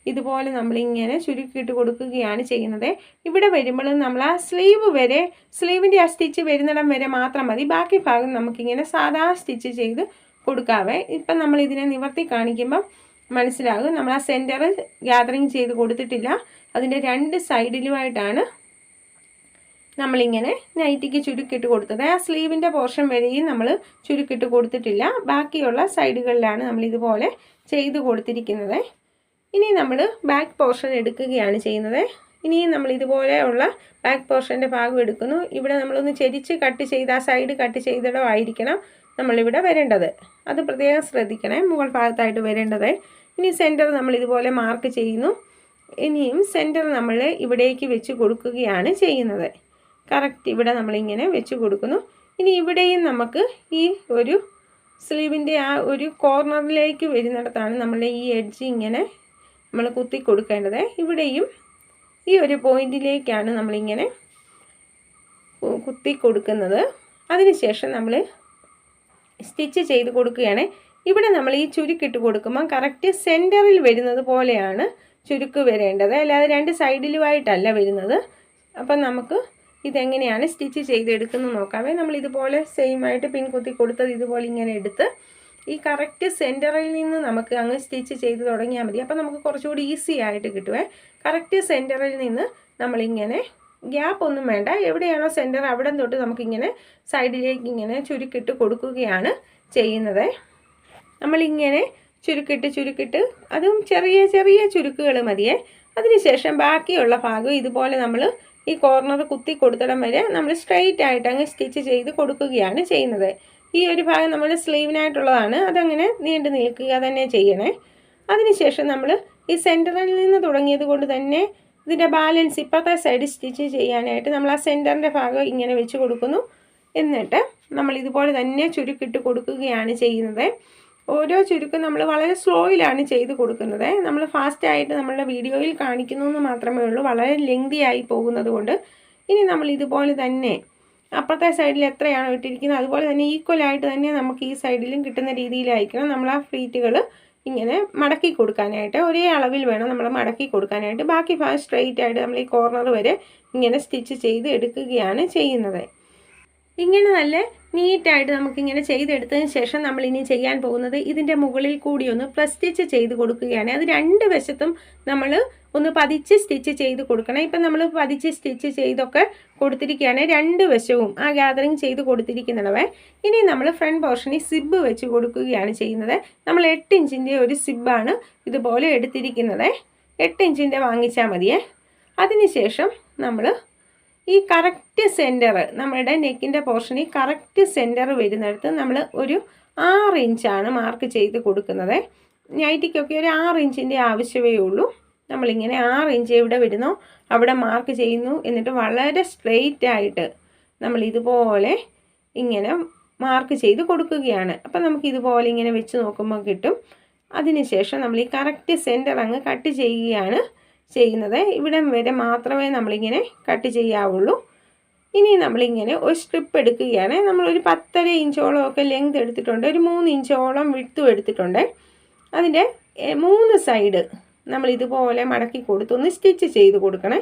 Speaker 1: ഇതുപോലെ നമ്മളിങ്ങനെ ചുരുക്കിയിട്ട് കൊടുക്കുകയാണ് ചെയ്യുന്നത്. ഇവിടെ വരുമ്പോഴും നമ്മൾ ആ സ്ലീവിൻ്റെ ആ സ്റ്റിച്ച് വരുന്നിടം വരെ മാത്രം മതി. ബാക്കി ഭാഗം നമുക്കിങ്ങനെ സാധാ സ്റ്റിച്ച് ചെയ്ത് കൊടുക്കാവേ. ഇപ്പം നമ്മൾ ഇതിനെ നിവർത്തി കാണിക്കുമ്പം മനസ്സിലാകും നമ്മൾ ആ സെൻറ്റർ ഗ്യാതറിങ് ചെയ്ത് കൊടുത്തിട്ടില്ല. അതിൻ്റെ രണ്ട് സൈഡിലുമായിട്ടാണ് നമ്മളിങ്ങനെ നൈറ്റിക്ക് ചുരുക്കിട്ട് കൊടുത്തത്. ആ സ്ലീവിൻ്റെ പോർഷൻ വരെയും നമ്മൾ ചുരുക്കിട്ട് കൊടുത്തിട്ടില്ല. ബാക്കിയുള്ള സൈഡുകളിലാണ് നമ്മളിതുപോലെ ചെയ്ത് കൊടുത്തിരിക്കുന്നത്. ഇനി നമ്മൾ ബാക്ക് പോർഷൻ എടുക്കുകയാണ് ചെയ്യുന്നത്. ഇനിയും നമ്മൾ ഇതുപോലെയുള്ള ബാക്ക് പോർഷൻ്റെ ഭാഗം എടുക്കുന്നു. ഇവിടെ നമ്മളൊന്ന് ചെരിച്ച് കട്ട് ചെയ്ത് ആ സൈഡ് കട്ട് ചെയ്തിടമായിരിക്കണം നമ്മളിവിടെ വരേണ്ടത്. അത് പ്രത്യേകം ശ്രദ്ധിക്കണേ, മുകൾ ഭാഗത്തായിട്ട് വരേണ്ടത്. ഇനി സെൻറ്റർ നമ്മൾ ഇതുപോലെ മാർക്ക് ചെയ്യുന്നു. ഇനിയും സെൻറ്റർ നമ്മൾ ഇവിടേക്ക് വെച്ച് കൊടുക്കുകയാണ് ചെയ്യുന്നത്. കറക്റ്റ് ഇവിടെ നമ്മളിങ്ങനെ വെച്ച് കൊടുക്കുന്നു. ഇനി ഇവിടെയും നമുക്ക് ഈ ഒരു സ്ലീവിൻ്റെ ആ ഒരു കോർണറിലേക്ക് വരുന്നിടത്താണ് നമ്മളുടെ ഈ എഡ്ജ് ഇങ്ങനെ നമ്മൾ കുത്തി കൊടുക്കേണ്ടത്. ഇവിടെയും ഈ ഒരു പോയിന്റിലേക്കാണ് നമ്മളിങ്ങനെ കുത്തി കൊടുക്കുന്നത്. അതിനുശേഷം നമ്മൾ സ്റ്റിച്ച് ചെയ്ത് കൊടുക്കുകയാണ്. ഇവിടെ നമ്മൾ ഈ ചുരുക്കിട്ട് കൊടുക്കുമ്പോൾ കറക്റ്റ് സെൻറ്ററിൽ വരുന്നത് പോലെയാണ് ചുരുക്ക് വരേണ്ടത്, അല്ലാതെ രണ്ട് സൈഡിലുമായിട്ടല്ല വരുന്നത്. അപ്പം നമുക്ക് ഇതെങ്ങനെയാണ് സ്റ്റിച്ച് ചെയ്തെടുക്കുന്നത് നോക്കാവേ. നമ്മൾ ഇതുപോലെ സെയിം ആയിട്ട് പിൻ കുത്തി കൊടുത്തത് ഇതുപോലെ ഇങ്ങനെ എടുത്ത് ഈ കറക്റ്റ് സെൻറ്ററിൽ നിന്ന് നമുക്ക് അങ്ങ് സ്റ്റിച്ച് ചെയ്ത് തുടങ്ങിയാൽ മതി. അപ്പോൾ നമുക്ക് കുറച്ചുകൂടി ഈസി ആയിട്ട് കിട്ടുവേ. കറക്റ്റ് സെൻറ്ററിൽ നിന്ന് നമ്മളിങ്ങനെ ഗ്യാപ്പ് ഒന്നും വേണ്ട, എവിടെയാണോ സെൻറ്റർ അവിടെ തൊട്ട് നമുക്കിങ്ങനെ സൈഡിലേക്ക് ഇങ്ങനെ ചുരുക്കിട്ട് കൊടുക്കുകയാണ് ചെയ്യുന്നത്. നമ്മളിങ്ങനെ ചുരുക്കിട്ട് അതും ചെറിയ ചെറിയ ചുരുക്കുകൾ മതിയേ. അതിനുശേഷം ബാക്കിയുള്ള ഭാഗം ഇതുപോലെ നമ്മൾ ഈ കോർണർ കുത്തി കൊടുത്തിടം വരെ നമ്മൾ സ്ട്രെയിറ്റ് ആയിട്ട് അങ്ങ് സ്റ്റിച്ച് ചെയ്ത് കൊടുക്കുകയാണ് ചെയ്യുന്നത്. ഈ ഒരു ഭാഗം നമ്മൾ സ്ലീവിനായിട്ടുള്ളതാണ്, അതങ്ങനെ നീണ്ടു നിൽക്കുക തന്നെ ചെയ്യണേ. അതിനുശേഷം നമ്മൾ ഈ സെൻറ്ററിൽ നിന്ന് തുടങ്ങിയത് കൊണ്ട് തന്നെ ഇതിൻ്റെ ബാലൻസ് ഇപ്പോഴത്തെ സൈഡ് സ്റ്റിച്ച് ചെയ്യാനായിട്ട് നമ്മൾ ആ സെൻറ്ററിൻ്റെ ഭാഗം ഇങ്ങനെ വെച്ച് കൊടുക്കുന്നു. എന്നിട്ട് നമ്മൾ ഇതുപോലെ തന്നെ ചുരുക്കിട്ട് കൊടുക്കുകയാണ് ചെയ്യുന്നത്. ഓരോ ചുരുക്കും നമ്മൾ വളരെ സ്ലോയിലാണ് ചെയ്ത് കൊടുക്കുന്നത്. നമ്മൾ ഫാസ്റ്റായിട്ട് നമ്മളുടെ വീഡിയോയിൽ കാണിക്കുന്നു എന്ന് മാത്രമേ ഉള്ളൂ, വളരെ ലെങ്തി ആയി പോകുന്നത് കൊണ്ട്. ഇനി നമ്മൾ ഇതുപോലെ തന്നെ അപ്പുറത്തെ സൈഡിൽ എത്രയാണോ ഇട്ടിരിക്കുന്നത് അതുപോലെ തന്നെ ഈക്വലായിട്ട് തന്നെ നമുക്ക് ഈ സൈഡിലും കിട്ടുന്ന രീതിയിലായിരിക്കണം നമ്മൾ ആ ഫ്ലീറ്റുകൾ ഇങ്ങനെ മടക്കി കൊടുക്കാനായിട്ട്. ഒരേ അളവിൽ വേണം നമ്മൾ മടക്കി കൊടുക്കാനായിട്ട്. ബാക്കി ഭാഗം സ്ട്രെയിറ്റ് ആയിട്ട് നമ്മൾ ഈ കോർണർ വരെ ഇങ്ങനെ സ്റ്റിച്ച് ചെയ്ത് എടുക്കുകയാണ് ചെയ്യുന്നത്. ഇങ്ങനെ നല്ല നീറ്റായിട്ട് നമുക്കിങ്ങനെ ചെയ്തെടുത്തതിന് ശേഷം നമ്മൾ ഇനി ചെയ്യാൻ പോകുന്നത് ഇതിൻ്റെ മുകളിൽ കൂടി ഒന്ന് പ്ലസ് സ്റ്റിച്ച് ചെയ്ത് കൊടുക്കുകയാണ്. അത് രണ്ട് വശത്തും നമ്മൾ ഒന്ന് പതിച്ച് സ്റ്റിച്ച് ചെയ്ത് കൊടുക്കണം. ഇപ്പം നമ്മൾ പതിച്ച് സ്റ്റിച്ച് ചെയ്തൊക്കെ കൊടുത്തിരിക്കുകയാണ് രണ്ട് വശവും ആ ഗ്യാതറിങ് ചെയ്ത് കൊടുത്തിരിക്കുന്നവ. ഇനി നമ്മൾ ഫ്രണ്ട് പോർഷനിൽ സിബ് വെച്ച് കൊടുക്കുകയാണ് ചെയ്യുന്നത്. നമ്മൾ 8 ഇഞ്ചിൻ്റെ ഒരു സിബാണ് ഇതുപോലെ എടുത്തിരിക്കുന്നത്. 8 ഇഞ്ചിൻ്റെ വാങ്ങിച്ചാൽ മതിയേ. അതിനുശേഷം നമ്മൾ ഈ കറക്റ്റ് സെൻറ്റർ നമ്മളുടെ നെക്കിൻ്റെ പോർഷനിൽ കറക്റ്റ് സെൻറ്റർ വരുന്നിടത്ത് നമ്മൾ ഒരു 6 ഇഞ്ചാണ് മാർക്ക് ചെയ്ത് കൊടുക്കുന്നത്. നൈറ്റിക്കൊക്കെ ഒരു 6 ഇഞ്ചിൻ്റെ ആവശ്യമേ ഉള്ളൂ. നമ്മളിങ്ങനെ 6 ഇഞ്ച് എവിടെ വരുന്നോ അവിടെ മാർക്ക് ചെയ്യുന്നു. എന്നിട്ട് വളരെ സ്ട്രെയിറ്റ് ആയിട്ട് നമ്മൾ ഇതുപോലെ ഇങ്ങനെ മാർക്ക് ചെയ്ത് കൊടുക്കുകയാണ്. അപ്പം നമുക്ക് ഇതുപോലെ ഇങ്ങനെ വെച്ച് നോക്കുമ്പോൾ കിട്ടും. അതിനുശേഷം നമ്മൾ ഈ കറക്റ്റ് സെൻറ്റർ അങ്ങ് കട്ട് ചെയ്യുകയാണ് ചെയ്യുന്നത്. ഇവിടം വരെ മാത്രമേ നമ്മളിങ്ങനെ കട്ട് ചെയ്യാവുള്ളൂ. ഇനി നമ്മളിങ്ങനെ ഒരു സ്ട്രിപ്പ് എടുക്കുകയാണ്. നമ്മളൊരു 10.5 ഇഞ്ചോളം ഒക്കെ ലെങ്ത് എടുത്തിട്ടുണ്ട്, ഒരു 3 ഇഞ്ചോളം വിഡ്ത്തും എടുത്തിട്ടുണ്ട്. അതിൻ്റെ 3 സൈഡ് നമ്മൾ ഇതുപോലെ മടക്കി കൊടുത്തൊന്ന് സ്റ്റിച്ച് ചെയ്ത് കൊടുക്കണേ.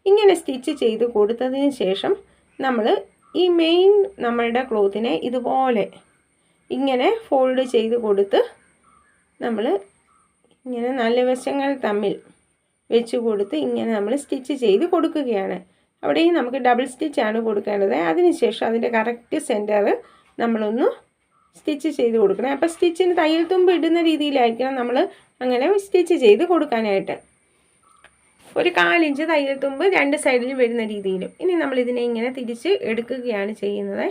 Speaker 1: ഇങ്ങനെ സ്റ്റിച്ച് ചെയ്ത് കൊടുത്തതിന് ശേഷം നമ്മൾ ഈ മെയിൻ നമ്മളുടെ ക്ലോത്തിനെ ഇതുപോലെ ഇങ്ങനെ ഫോൾഡ് ചെയ്ത് കൊടുത്ത് നമ്മൾ ഇങ്ങനെ നല്ല വശങ്ങൾ തമ്മിൽ വെച്ച് കൊടുത്ത് ഇങ്ങനെ നമ്മൾ സ്റ്റിച്ച് ചെയ്ത് കൊടുക്കുകയാണ്. അവിടെയും നമുക്ക് ഡബിൾ സ്റ്റിച്ചാണ് കൊടുക്കേണ്ടത്. അതിനുശേഷം അതിൻ്റെ കറക്റ്റ് സെൻറ്റർ നമ്മളൊന്ന് സ്റ്റിച്ച് ചെയ്ത് കൊടുക്കണം. അപ്പോൾ സ്റ്റിച്ചിന് തയ്യൽ തുമ്പ് ഇടുന്ന രീതിയിലായിരിക്കണം നമ്മൾ അങ്ങനെ സ്റ്റിച്ച് ചെയ്ത് കൊടുക്കാനായിട്ട്. ഒരു 1/4 ഇഞ്ച് തയ്യൽ തുമ്പ് 2 സൈഡിൽ വരുന്ന രീതിയിലും. ഇനി നമ്മളിതിനെ ഇങ്ങനെ തിരിച്ച് എടുക്കുകയാണ് ചെയ്യുന്നത്.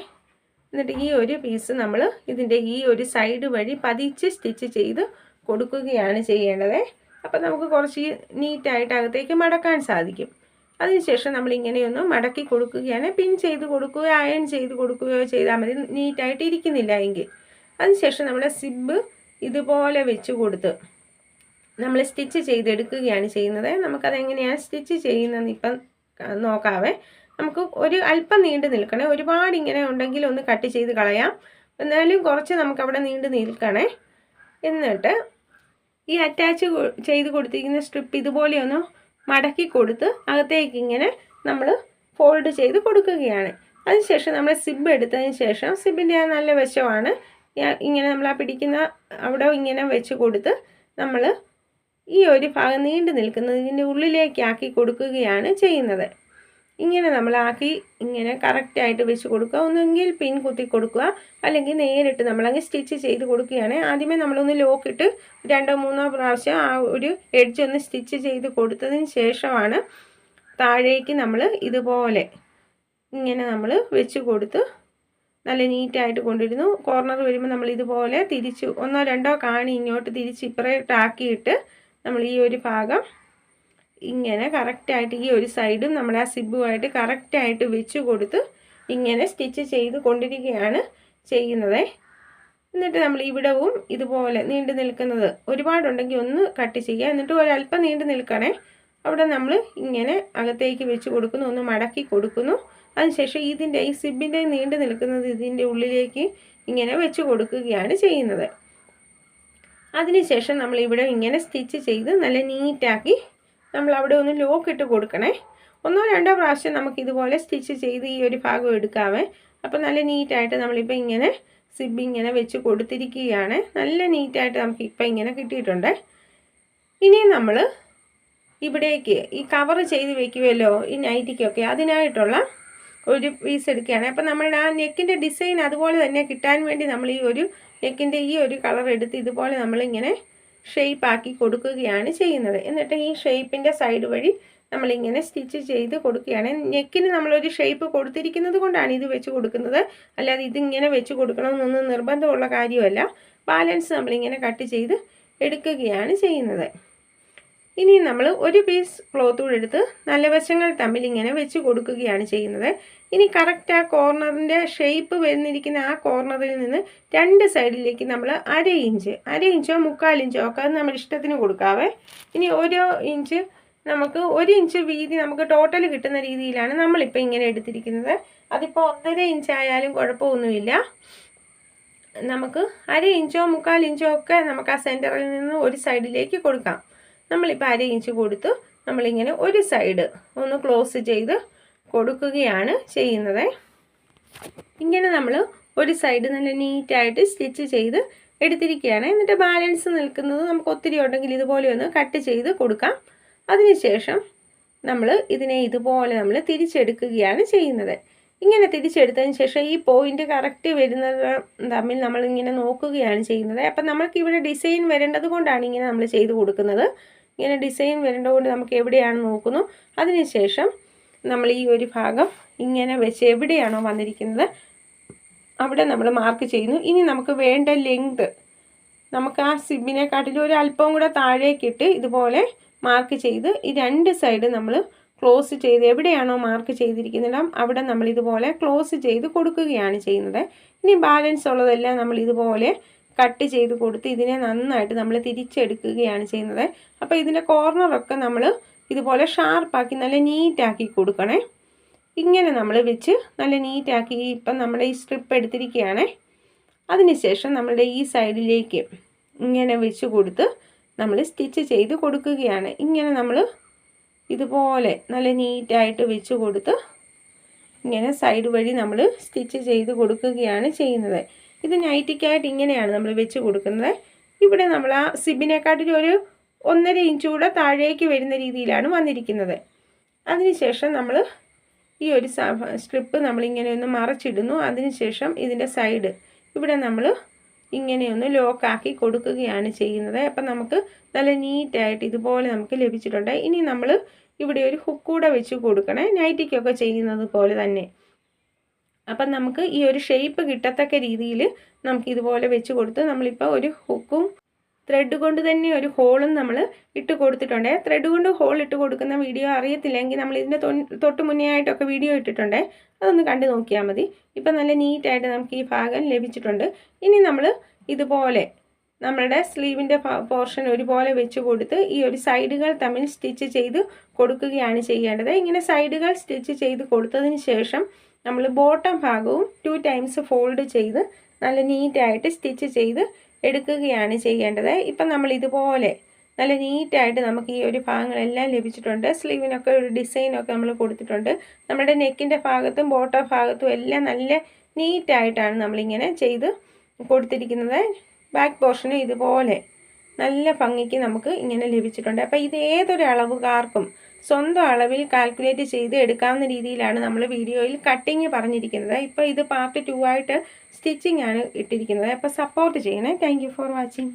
Speaker 1: എന്നിട്ട് ഈ ഒരു പീസ് നമ്മൾ ഇതിൻ്റെ ഈ ഒരു സൈഡ് വഴി പതിച്ച് സ്റ്റിച്ച് ചെയ്ത് കൊടുക്കുകയാണ് ചെയ്യേണ്ടത്. അപ്പോൾ നമുക്ക് കുറച്ച് നീറ്റായിട്ട് അകത്തേക്ക് മടക്കാൻ സാധിക്കും. അതിനുശേഷം നമ്മളിങ്ങനെയൊന്ന് മടക്കി കൊടുക്കുകയാണ്. പിൻ ചെയ്ത് കൊടുക്കുകയോ അയൺ ചെയ്ത് കൊടുക്കുകയോ ചെയ്താൽ മതി, നീറ്റായിട്ട് ഇരിക്കുന്നില്ല എങ്കിൽ. അതിനുശേഷം നമ്മൾ സിബ് ഇതുപോലെ വെച്ച് കൊടുത്ത് നമ്മൾ സ്റ്റിച്ച് ചെയ്തെടുക്കുകയാണ് ചെയ്യുന്നത്. നമുക്കതെങ്ങനെയാണ് സ്റ്റിച്ച് ചെയ്യുന്നതെന്ന് ഇപ്പം നോക്കാവേ. നമുക്ക് ഒരു അല്പം നീണ്ടു നിൽക്കണേ. ഒരുപാട് ഇങ്ങനെ ഉണ്ടെങ്കിൽ ഒന്ന് കട്ട് ചെയ്ത് കളയാം. എന്നാലും കുറച്ച് നമുക്കവിടെ നീണ്ടു നിൽക്കണേ. എന്നിട്ട് ഈ അറ്റാച്ച് ചെയ്ത് കൊടുത്തിരിക്കുന്ന സ്ട്രിപ്പ് ഇതുപോലെ ഒന്ന് മടക്കി കൊടുത്ത് അകത്തേക്ക് ഇങ്ങനെ നമ്മൾ ഫോൾഡ് ചെയ്ത് കൊടുക്കുകയാണ്. അതിനുശേഷം നമ്മൾ സിബ് എടുത്തതിന് ശേഷം സിബിൻ്റെ ആ നല്ല വശമാണ് ഇങ്ങനെ നമ്മൾ ആ പിടിക്കുന്ന അവിടെ ഇങ്ങനെ വെച്ച് കൊടുത്ത് നമ്മൾ ഈ ഒരു ഭാഗം നീണ്ടു നിൽക്കുന്നത് ഇതിൻ്റെ ഉള്ളിലേക്കാക്കി കൊടുക്കുകയാണ് ചെയ്യുന്നത്. ഇങ്ങനെ നമ്മളാക്കി ഇങ്ങനെ കറക്റ്റായിട്ട് വെച്ച് കൊടുക്കുക. ഒന്നെങ്കിൽ പിൻ കുത്തി കൊടുക്കുക, അല്ലെങ്കിൽ നേരിട്ട് നമ്മളങ്ങ് സ്റ്റിച്ച് ചെയ്ത് കൊടുക്കുകയാണ്. ആദ്യമേ നമ്മളൊന്ന് ലോക്കിട്ട് 2-3 പ്രാവശ്യം ആ ഒരു എഡ്ജ് ഒന്ന് സ്റ്റിച്ച് ചെയ്ത് കൊടുത്തതിന് ശേഷമാണ് താഴേക്ക് നമ്മൾ ഇതുപോലെ ഇങ്ങനെ നമ്മൾ വെച്ച് കൊടുത്ത് നല്ല നീറ്റായിട്ട് കൊണ്ടിരുന്നു. കോർണർ വരുമ്പോൾ നമ്മൾ ഇതുപോലെ തിരിച്ച് 1-2 കാണി ഇങ്ങോട്ട് തിരിച്ച് ഇപ്പുറത്താക്കിയിട്ട് നമ്മൾ ഈ ഒരു ഭാഗം ഇങ്ങനെ കറക്റ്റായിട്ട് ഈ ഒരു സൈഡും നമ്മൾ ആ സിബുമായിട്ട് കറക്റ്റായിട്ട് വെച്ച് കൊടുത്ത് ഇങ്ങനെ സ്റ്റിച്ച് ചെയ്ത് കൊണ്ടിരിക്കുകയാണ് ചെയ്യുന്നത്. എന്നിട്ട് നമ്മൾ ഇവിടവും ഇതുപോലെ നീണ്ടു നിൽക്കുന്നത് ഒരുപാടുണ്ടെങ്കിൽ ഒന്ന് കട്ട് ചെയ്യുക. എന്നിട്ട് ഒരല്പം നീണ്ടു നിൽക്കണേ. അവിടെ നമ്മൾ ഇങ്ങനെ അകത്തേക്ക് വെച്ച് കൊടുക്കുന്നു, ഒന്ന് മടക്കി കൊടുക്കുന്നു. അതിനുശേഷം ഇതിൻ്റെ ഈ സിബിൻ്റെ നീണ്ടു നിൽക്കുന്നത് ഇതിൻ്റെ ഉള്ളിലേക്ക് ഇങ്ങനെ വെച്ച് കൊടുക്കുകയാണ് ചെയ്യുന്നത്. അതിനുശേഷം നമ്മൾ ഇവിടെ ഇങ്ങനെ സ്റ്റിച്ച് ചെയ്ത് നല്ല നീറ്റാക്കി നമ്മൾ അവിടെ ഒന്ന് ലോക്ക് ഇട്ട് കൊടുക്കണേ. 1-2 പ്രാവശ്യം നമുക്ക് ഇതുപോലെ സ്റ്റിച്ച് ചെയ്ത് ഈ ഒരു ഭാഗം എടുക്കാവേ. അപ്പോൾ നല്ല നീറ്റായിട്ട് നമ്മളിപ്പോൾ ഇങ്ങനെ സിബ് ഇങ്ങനെ വെച്ച് കൊടുത്തിരിക്കുകയാണ്. നല്ല നീറ്റായിട്ട് നമുക്ക് ഇപ്പം ഇങ്ങനെ കിട്ടിയിട്ടുണ്ട്. ഇനി നമ്മൾ ഇവിടേക്ക് ഈ കവർ ചെയ്ത് വെക്കുമല്ലോ ഈ നൈറ്റിക്കൊക്കെ, അതിനായിട്ടുള്ള ഒരു പീസ് എടുക്കുകയാണ്. അപ്പോൾ നമ്മളുടെ ആ നെക്കിൻ്റെ ഡിസൈൻ അതുപോലെ തന്നെ കിട്ടാൻ വേണ്ടി നമ്മൾ ഈ ഒരു നെക്കിൻ്റെ ഈ ഒരു കളർ എടുത്ത് ഇതുപോലെ നമ്മളിങ്ങനെ ഷേപ്പാക്കി കൊടുക്കുകയാണ് ചെയ്യുന്നത്. എന്നിട്ട് ഈ ഷേപ്പിൻ്റെ സൈഡ് വഴി നമ്മളിങ്ങനെ സ്റ്റിച്ച് ചെയ്ത് കൊടുക്കുകയാണ്. നെക്കിന് നമ്മളൊരു ഷേപ്പ് കൊടുത്തിരിക്കുന്നത് കൊണ്ടാണ് ഇത് വെച്ച് കൊടുക്കുന്നത്, അല്ലാതെ ഇതിങ്ങനെ വെച്ച് കൊടുക്കണമെന്നൊന്നും നിർബന്ധമുള്ള കാര്യമല്ല. ബാലൻസ് നമ്മളിങ്ങനെ കട്ട് ചെയ്ത് എടുക്കുകയാണ് ചെയ്യുന്നത്. ഇനി നമ്മൾ ഒരു പീസ് ക്ലോത്ത് കൂടെ എടുത്ത് നല്ല വശങ്ങൾ തമ്മിൽ ഇങ്ങനെ വെച്ച് കൊടുക്കുകയാണ് ചെയ്യുന്നത്. ഇനി കറക്റ്റ് ആ കോർണറിൻ്റെ ഷേപ്പ് വരുന്നിരിക്കുന്ന ആ കോർണറിൽ നിന്ന് 2 സൈഡിലേക്ക് നമ്മൾ 1/2 ഇഞ്ചോ 3/4 ഇഞ്ചോ ഒക്കെ അത് നമ്മുടെ ഇഷ്ടത്തിന് കൊടുക്കാവേ. ഇനി 1 ഇഞ്ച് നമുക്ക് 1 ഇഞ്ച് വീതി നമുക്ക് ടോട്ടൽ കിട്ടുന്ന രീതിയിലാണ് നമ്മളിപ്പോൾ ഇങ്ങനെ എടുത്തിരിക്കുന്നത്. അതിപ്പോൾ 1.5 ഇഞ്ച് ആയാലും കുഴപ്പമൊന്നുമില്ല. നമുക്ക് 1/2 ഇഞ്ചോ 3/4 ഇഞ്ചോ ഒക്കെ നമുക്ക് ആ സെൻറ്ററിൽ നിന്ന് ഒരു സൈഡിലേക്ക് കൊടുക്കാം. നമ്മളിപ്പോൾ 1/2 ഇഞ്ച് കൊടുത്ത് നമ്മളിങ്ങനെ ഒരു സൈഡ് ഒന്ന് ക്ലോസ് ചെയ്ത് കൊടുക്കുകയാണ് ചെയ്യുന്നത്. ഇങ്ങനെ നമ്മൾ ഒരു സൈഡ് നല്ല നീറ്റായിട്ട് സ്റ്റിച്ച് ചെയ്ത് എടുത്തിരിക്കുകയാണ്. എന്നിട്ട് ബാലൻസ് നിൽക്കുന്നത് നമുക്ക് ഒത്തിരി ഉണ്ടെങ്കിൽ ഇതുപോലെ ഒന്ന് കട്ട് ചെയ്ത് കൊടുക്കാം. അതിനുശേഷം നമ്മൾ ഇതിനെ ഇതുപോലെ നമ്മൾ തിരിച്ചെടുക്കുകയാണ് ചെയ്യുന്നത്. ഇങ്ങനെ തിരിച്ചെടുത്തതിന് ശേഷം ഈ പോയിൻ്റ് കറക്റ്റ് വരുന്നത് തമ്മിൽ നമ്മളിങ്ങനെ നോക്കുകയാണ് ചെയ്യുന്നത്. അപ്പം നമുക്കിവിടെ ഡിസൈൻ വരേണ്ടത് കൊണ്ടാണ് ഇങ്ങനെ നമ്മൾ ചെയ്ത് കൊടുക്കുന്നത്. ഇങ്ങനെ ഡിസൈൻ വരേണ്ടതുകൊണ്ട് നമുക്ക് എവിടെയാണ് നോക്കുന്നു. അതിനുശേഷം നമ്മൾ ഈ ഒരു ഭാഗം ഇങ്ങനെ വെച്ച് എവിടെയാണോ വന്നിരിക്കുന്നത് അവിടെ നമ്മൾ മാർക്ക് ചെയ്യുന്നു. ഇനി നമുക്ക് വേണ്ട ലെങ്ത് നമുക്ക് ആ സിബിനെക്കാട്ടിലും ഒരു അല്പം കൂടെ താഴേക്കിട്ട് ഇതുപോലെ മാർക്ക് ചെയ്ത് ഈ 2 സൈഡ് നമ്മൾ ക്ലോസ് ചെയ്ത് എവിടെയാണോ മാർക്ക് ചെയ്തിരിക്കുന്നിടം അവിടെ നമ്മൾ ഇതുപോലെ ക്ലോസ് ചെയ്ത് കൊടുക്കുകയാണ് ചെയ്യുന്നത്. ഇനി ബാലൻസ് ഉള്ളതെല്ലാം നമ്മൾ ഇതുപോലെ കട്ട് ചെയ്ത് കൊടുത്ത് ഇതിനെ നന്നായിട്ട് നമ്മൾ തിരിച്ചെടുക്കുകയാണ് ചെയ്യുന്നത്. അപ്പോൾ ഇതിൻ്റെ കോർണറൊക്കെ നമ്മൾ ഇതുപോലെ ഷാർപ്പാക്കി നല്ല നീറ്റാക്കി കൊടുക്കണേ. ഇങ്ങനെ നമ്മൾ വെച്ച് നല്ല നീറ്റാക്കി ഇപ്പം നമ്മൾ ഈ സ്ട്രിപ്പ് എടുത്തിരിക്കുകയാണ്. അതിനുശേഷം നമ്മളുടെ ഈ സൈഡിലേക്ക് ഇങ്ങനെ വെച്ച് കൊടുത്ത് നമ്മൾ സ്റ്റിച്ച് ചെയ്ത് കൊടുക്കുകയാണ്. ഇങ്ങനെ നമ്മൾ ഇതുപോലെ നല്ല നീറ്റായിട്ട് വെച്ച് കൊടുത്ത് ഇങ്ങനെ സൈഡ് വഴി നമ്മൾ സ്റ്റിച്ച് ചെയ്ത് കൊടുക്കുകയാണ് ചെയ്യുന്നത്. ഇത് നൈറ്റിക്കായിട്ട് ഇങ്ങനെയാണ് നമ്മൾ വെച്ച് കൊടുക്കുന്നത്. ഇവിടെ നമ്മൾ ആ സിബിനെക്കാട്ടിലും ഒരു 1.5 ഇഞ്ച് കൂടെ താഴേക്ക് വരുന്ന രീതിയിലാണ് വന്നിരിക്കുന്നത്. അതിനുശേഷം നമ്മൾ ഈ ഒരു സ്ട്രിപ്പ് നമ്മളിങ്ങനെ ഒന്ന് മറച്ചിടുന്നു. അതിനുശേഷം ഇതിൻ്റെ സൈഡ് ഇവിടെ നമ്മൾ ഇങ്ങനെയൊന്ന് ലോക്കാക്കി കൊടുക്കുകയാണ് ചെയ്യുന്നത്. അപ്പം നമുക്ക് നല്ല നീറ്റായിട്ട് ഇതുപോലെ നമുക്ക് ലഭിച്ചിട്ടുണ്ട്. ഇനി നമ്മൾ ഇവിടെ ഒരു ഹുക്ക് കൂടെ വെച്ച് കൊടുക്കണേ, നൈറ്റിക്കൊക്കെ ചെയ്യുന്നത് പോലെ തന്നെ. അപ്പം നമുക്ക് ഈ ഒരു ഷേപ്പ് കിട്ടത്തക്ക രീതിയിൽ നമുക്ക് ഇതുപോലെ വെച്ച് കൊടുത്ത് നമ്മളിപ്പോൾ ഒരു ഹുക്കും ത്രെഡ് കൊണ്ട് തന്നെ ഒരു ഹോളും നമ്മൾ ഇട്ട് കൊടുത്തിട്ടുണ്ട്. ത്രെഡ് കൊണ്ട് ഹോൾ ഇട്ട് കൊടുക്കുന്ന വീഡിയോ അറിയത്തില്ലെങ്കിൽ നമ്മൾ ഇതിൻ്റെ തൊട്ട് മുന്നേ ആയിട്ടൊക്കെ വീഡിയോ ഇട്ടിട്ടുണ്ട്, അതൊന്ന് കണ്ടു നോക്കിയാൽ മതി. ഇപ്പം നല്ല നീറ്റായിട്ട് നമുക്ക് ഈ ഭാഗം ലഭിച്ചിട്ടുണ്ട്. ഇനി നമ്മൾ ഇതുപോലെ നമ്മളുടെ സ്ലീവിൻ്റെ പോർഷൻ ഒരുപോലെ വെച്ച് കൊടുത്ത് ഈ ഒരു സൈഡുകൾ തമ്മിൽ സ്റ്റിച്ച് ചെയ്ത് കൊടുക്കുകയാണ് ചെയ്യേണ്ടത്. ഇങ്ങനെ സൈഡുകൾ സ്റ്റിച്ച് ചെയ്ത് കൊടുത്തതിന് ശേഷം നമ്മൾ ബോട്ടം ഭാഗവും 2 ടൈംസ് ഫോൾഡ് ചെയ്ത് നല്ല നീറ്റായിട്ട് സ്റ്റിച്ച് ചെയ്ത് എടുക്കുകയാണ് ചെയ്യേണ്ടത്. ഇപ്പം നമ്മൾ ഇതുപോലെ നല്ല നീറ്റായിട്ട് നമുക്ക് ഈ ഒരു ഭാഗങ്ങളെല്ലാം ലഭിച്ചിട്ടുണ്ട്. സ്ലീവിനൊക്കെ ഒരു ഡിസൈനൊക്കെ നമ്മൾ കൊടുത്തിട്ടുണ്ട്. നമ്മുടെ നെക്കിൻ്റെ ഭാഗത്തും ബോട്ടം ഭാഗത്തും എല്ലാം നല്ല നീറ്റായിട്ടാണ് നമ്മളിങ്ങനെ ചെയ്ത് കൊടുത്തിരിക്കുന്നത്. ബാക്ക് പോർഷനും ഇതുപോലെ നല്ല ഭംഗിക്ക് നമുക്ക് ഇങ്ങനെ ലഭിച്ചിട്ടുണ്ട്. അപ്പോൾ ഇത് ഏതൊരു അളവുകാർക്കും സ്വന്തം അളവിൽ കാൽക്കുലേറ്റ് ചെയ്ത് എടുക്കാവുന്ന രീതിയിലാണ് നമ്മൾ വീഡിയോയിൽ കട്ടിങ് പറഞ്ഞിരിക്കുന്നത്. ഇപ്പോൾ ഇത് പാർട്ട് 2 ആയിട്ട് സ്റ്റിച്ചിങ് ആണ് ഇട്ടിരിക്കുന്നത്. അപ്പോൾ സപ്പോർട്ട് ചെയ്യണേ. Thank you for watching.